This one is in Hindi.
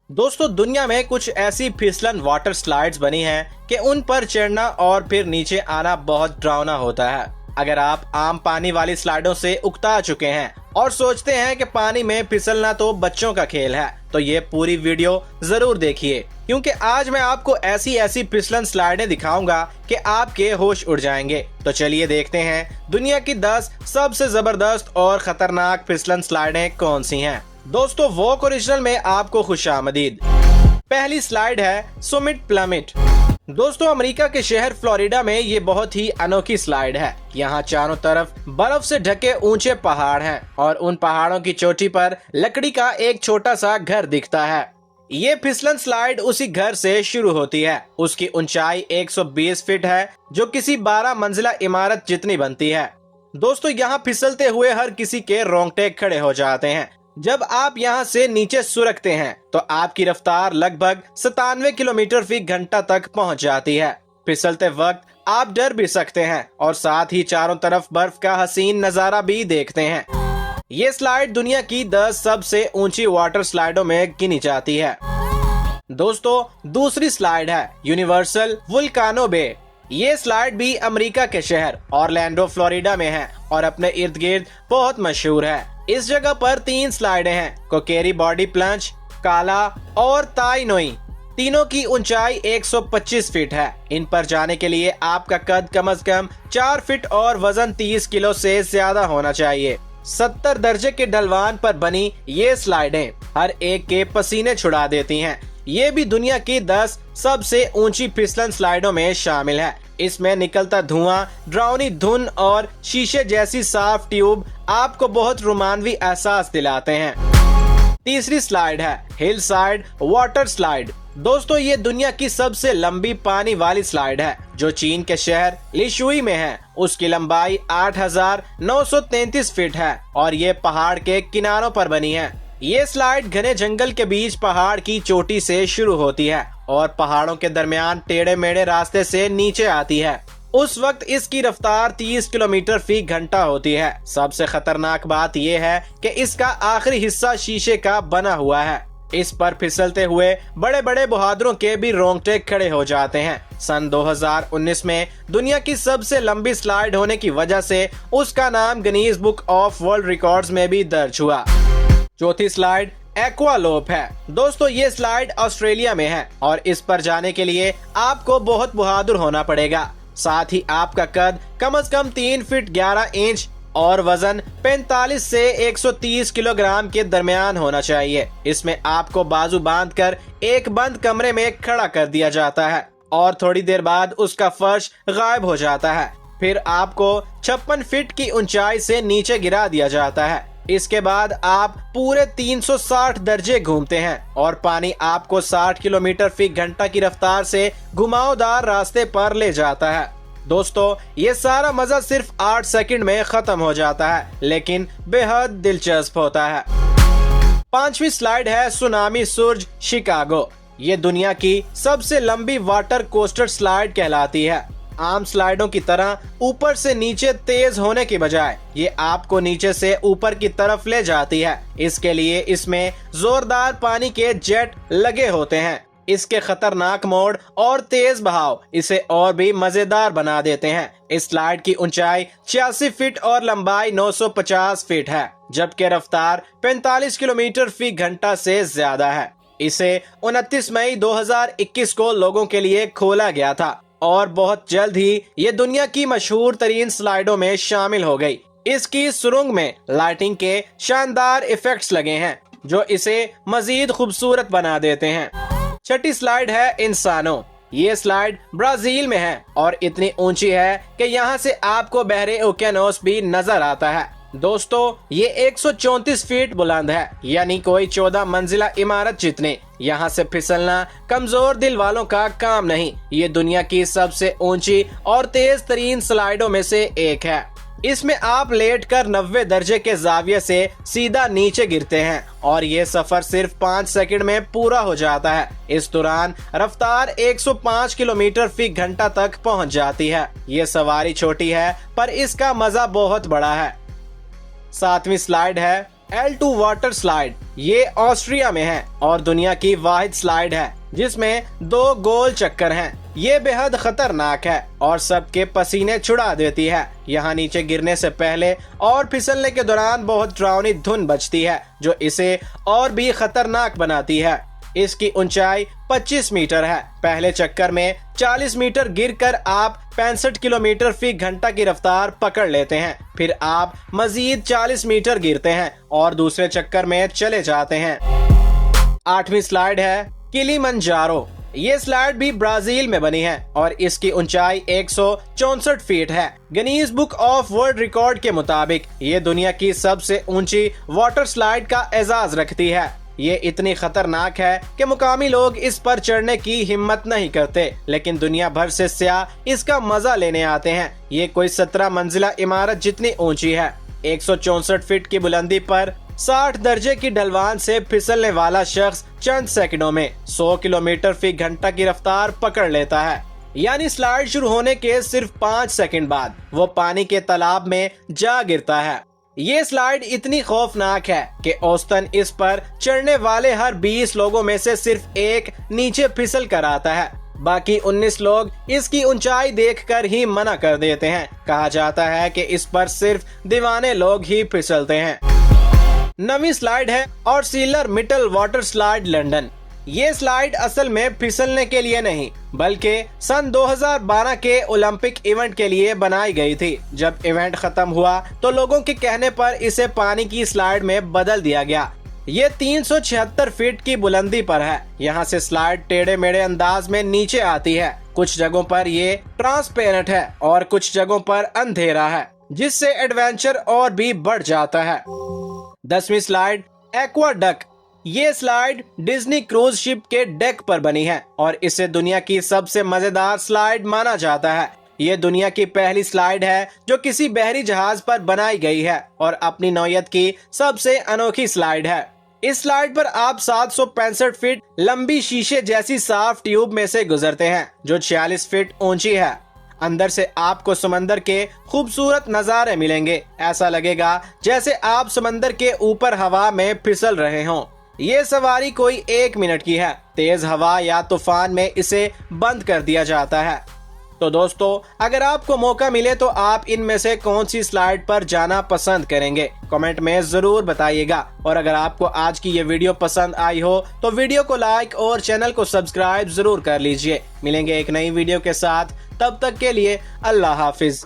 दोस्तों दुनिया में कुछ ऐसी फिसलन वाटर स्लाइड्स बनी हैं कि उन पर चढ़ना और फिर नीचे आना बहुत डरावना होता है। अगर आप आम पानी वाली स्लाइडों से उकता चुके हैं और सोचते हैं कि पानी में फिसलना तो बच्चों का खेल है, तो ये पूरी वीडियो जरूर देखिए, क्योंकि आज मैं आपको ऐसी ऐसी फिसलन स्लाइडें दिखाऊंगा कि आपके होश उड़ जाएंगे। तो चलिए देखते हैं दुनिया की 10 सबसे जबरदस्त और खतरनाक फिसलन स्लाइडें कौन सी हैं। दोस्तों वॉक ओरिजिनल में आपको खुशामदीद। पहली स्लाइड है सुमिट प्लमिट। दोस्तों अमेरिका के शहर फ्लोरिडा में ये बहुत ही अनोखी स्लाइड है। यहाँ चारों तरफ बर्फ से ढके ऊंचे पहाड़ हैं और उन पहाड़ों की चोटी पर लकड़ी का एक छोटा सा घर दिखता है। ये फिसलन स्लाइड उसी घर से शुरू होती है। उसकी ऊंचाई 120 फीट है, जो किसी 12 मंजिला इमारत जितनी बनती है। दोस्तों यहाँ फिसलते हुए हर किसी के रोंगटे खड़े हो जाते हैं। जब आप यहाँ से नीचे सुरकते हैं तो आपकी रफ्तार लगभग 97 किलोमीटर फी घंटा तक पहुँच जाती है। फिसलते वक्त आप डर भी सकते हैं और साथ ही चारों तरफ बर्फ का हसीन नजारा भी देखते हैं। ये स्लाइड दुनिया की 10 सबसे ऊंची वाटर स्लाइडों में गिनी जाती है। दोस्तों दूसरी स्लाइड है यूनिवर्सल वुल्कानो बे। ये स्लाइड भी अमेरिका के शहर ऑरलैंडो फ्लोरिडा में है और अपने इर्द गिर्द बहुत मशहूर है। इस जगह पर 3 स्लाइडें हैं, कोकेरी बॉडी प्लंज, काला और ताई नोई। तीनों की ऊंचाई 125 फीट है। इन पर जाने के लिए आपका कद कम से कम 4 फीट और वजन 30 किलो से ज्यादा होना चाहिए। 70 दर्जे के ढलवान पर बनी ये स्लाइडें हर एक के पसीने छुड़ा देती हैं। ये भी दुनिया की 10 सबसे ऊंची फिसलन स्लाइडों में शामिल है। इसमें निकलता धुआं, डरावनी धुन और शीशे जैसी साफ ट्यूब आपको बहुत रोमांवी एहसास दिलाते हैं। तीसरी स्लाइड है हिल साइड वाटर स्लाइड। दोस्तों ये दुनिया की सबसे लंबी पानी वाली स्लाइड है, जो चीन के शहर लिशुई में है। उसकी लंबाई 8,933 फीट है और ये पहाड़ के किनारों पर बनी है। ये स्लाइड घने जंगल के बीच पहाड़ की चोटी से शुरू होती है और पहाड़ों के दरमियान टेढ़े मेढ़े रास्ते से नीचे आती है। उस वक्त इसकी रफ्तार 30 किलोमीटर फी घंटा होती है। सबसे खतरनाक बात यह है कि इसका आखिरी हिस्सा शीशे का बना हुआ है। इस पर फिसलते हुए बड़े बड़े बहादुरों के भी रोंगटे खड़े हो जाते हैं। सन 2019 में दुनिया की सबसे लंबी स्लाइड होने की वजह से उसका नाम Guinness book of world records में भी दर्ज हुआ। चौथी स्लाइड एक्वालोप है। दोस्तों ये स्लाइड ऑस्ट्रेलिया में है और इस पर जाने के लिए आपको बहुत बहादुर होना पड़ेगा। साथ ही आपका कद कम से कम 3 फीट 11 इंच और वजन 45 से 130 किलोग्राम के दरमियान होना चाहिए। इसमें आपको बाजू बांधकर एक बंद कमरे में खड़ा कर दिया जाता है और थोड़ी देर बाद उसका फर्श गायब हो जाता है। फिर आपको 56 फीट की ऊंचाई से नीचे गिरा दिया जाता है। इसके बाद आप पूरे 360 दर्जे घूमते हैं और पानी आपको 60 किलोमीटर फी घंटा की रफ्तार से घुमावदार रास्ते पर ले जाता है। दोस्तों ये सारा मजा सिर्फ 8 सेकंड में खत्म हो जाता है, लेकिन बेहद दिलचस्प होता है। 5वीं स्लाइड है सुनामी सुर्ज शिकागो। ये दुनिया की सबसे लंबी वाटर कोस्टर स्लाइड कहलाती है। आम स्लाइडों की तरह ऊपर से नीचे तेज होने की बजाय ये आपको नीचे से ऊपर की तरफ ले जाती है। इसके लिए इसमें जोरदार पानी के जेट लगे होते हैं। इसके खतरनाक मोड़ और तेज बहाव इसे और भी मजेदार बना देते हैं। इस स्लाइड की ऊंचाई 86 फीट और लंबाई 950 फीट है, जबकि रफ्तार 45 किलोमीटर फी घंटा से ज्यादा है। इसे 29 मई 2021 को लोगों के लिए खोला गया था और बहुत जल्द ही ये दुनिया की मशहूर तरीन स्लाइडों में शामिल हो गई। इसकी सुरंग में लाइटिंग के शानदार इफेक्ट्स लगे हैं, जो इसे मजीद खूबसूरत बना देते हैं। 6ठी स्लाइड है इंसानो। ये स्लाइड ब्राजील में है और इतनी ऊंची है कि यहाँ से आपको बहरे ओकेनोस भी नजर आता है। दोस्तों ये 134 फीट बुलंद है, यानी कोई 14 मंजिला इमारत जितने। यहाँ से फिसलना कमजोर दिल वालों का काम नहीं। ये दुनिया की सबसे ऊंची और तेज तरीन स्लाइडों में से एक है। इसमें आप लेटकर 90 दर्जे के जाविये से सीधा नीचे गिरते हैं और ये सफर सिर्फ 5 सेकंड में पूरा हो जाता है। इस दौरान रफ्तार 105 किलोमीटर फी घंटा तक पहुँच जाती है। ये सवारी छोटी है पर इसका मजा बहुत बड़ा है। 7वीं स्लाइड है L2 वाटर स्लाइड ये ऑस्ट्रिया में है और दुनिया की वाहिद स्लाइड है जिसमें 2 गोल चक्कर हैं। ये बेहद खतरनाक है और सबके पसीने छुड़ा देती है। यहाँ नीचे गिरने से पहले और फिसलने के दौरान बहुत डरावनी धुन बजती है जो इसे और भी खतरनाक बनाती है। इसकी ऊंचाई 25 मीटर है। पहले चक्कर में 40 मीटर गिरकर आप 65 किलोमीटर फी घंटा की रफ्तार पकड़ लेते हैं। फिर आप मजीद 40 मीटर गिरते हैं और दूसरे चक्कर में चले जाते हैं। 8वीं स्लाइड है किलिमंजारो। ये स्लाइड भी ब्राजील में बनी है और इसकी ऊंचाई 164 फीट है। Guinness book of world record के मुताबिक ये दुनिया की सबसे ऊंची वाटर स्लाइड का एजाज रखती है। ये इतनी खतरनाक है कि मुकामी लोग इस पर चढ़ने की हिम्मत नहीं करते, लेकिन दुनिया भर से सयाह इसका मजा लेने आते हैं। ये कोई 17 मंजिला इमारत जितनी ऊंची है। 164 फीट की बुलंदी पर 60 दर्जे की ढलवान से फिसलने वाला शख्स चंद सेकंडों में 100 किलोमीटर फी घंटा की रफ्तार पकड़ लेता है। यानी स्लाइड शुरू होने के सिर्फ 5 सेकंड बाद वो पानी के तालाब में जा गिरता है। ये स्लाइड इतनी खौफनाक है कि औसतन इस पर चढ़ने वाले हर 20 लोगों में से सिर्फ एक नीचे फिसल कर आता है। बाकी 19 लोग इसकी ऊंचाई देखकर ही मना कर देते हैं। कहा जाता है कि इस पर सिर्फ दीवाने लोग ही फिसलते हैं। 9वीं स्लाइड है ऑर्सिलर मिटल वाटर स्लाइड लंदन। ये स्लाइड असल में फिसलने के लिए नहीं बल्कि सन 2012 के ओलंपिक इवेंट के लिए बनाई गई थी। जब इवेंट खत्म हुआ तो लोगों के कहने पर इसे पानी की स्लाइड में बदल दिया गया। ये 376 फीट की बुलंदी पर है। यहाँ से स्लाइड टेढ़े मेढ़े अंदाज में नीचे आती है। कुछ जगहों पर ये ट्रांसपेरेंट है और कुछ जगहों पर अंधेरा है, जिससे एडवेंचर और भी बढ़ जाता है। 10वीं स्लाइड एक्वाडक्ट। ये स्लाइड डिज्नी क्रूज शिप के डेक पर बनी है और इसे दुनिया की सबसे मजेदार स्लाइड माना जाता है। ये दुनिया की पहली स्लाइड है जो किसी बहरी जहाज पर बनाई गई है और अपनी नौयत की सबसे अनोखी स्लाइड है। इस स्लाइड पर आप 765 फीट लंबी शीशे जैसी साफ ट्यूब में से गुजरते हैं जो 46 फीट ऊंची है। अंदर से आपको समंदर के खूबसूरत नजारे मिलेंगे। ऐसा लगेगा जैसे आप समंदर के ऊपर हवा में फिसल रहे हों। ये सवारी कोई 1 मिनट की है। तेज हवा या तूफान में इसे बंद कर दिया जाता है। तो दोस्तों, अगर आपको मौका मिले तो आप इनमें से कौन सी स्लाइड पर जाना पसंद करेंगे, कमेंट में जरूर बताइएगा। और अगर आपको आज की ये वीडियो पसंद आई हो तो वीडियो को लाइक और चैनल को सब्सक्राइब जरूर कर लीजिए। मिलेंगे एक नई वीडियो के साथ, तब तक के लिए अल्लाह हाफिज।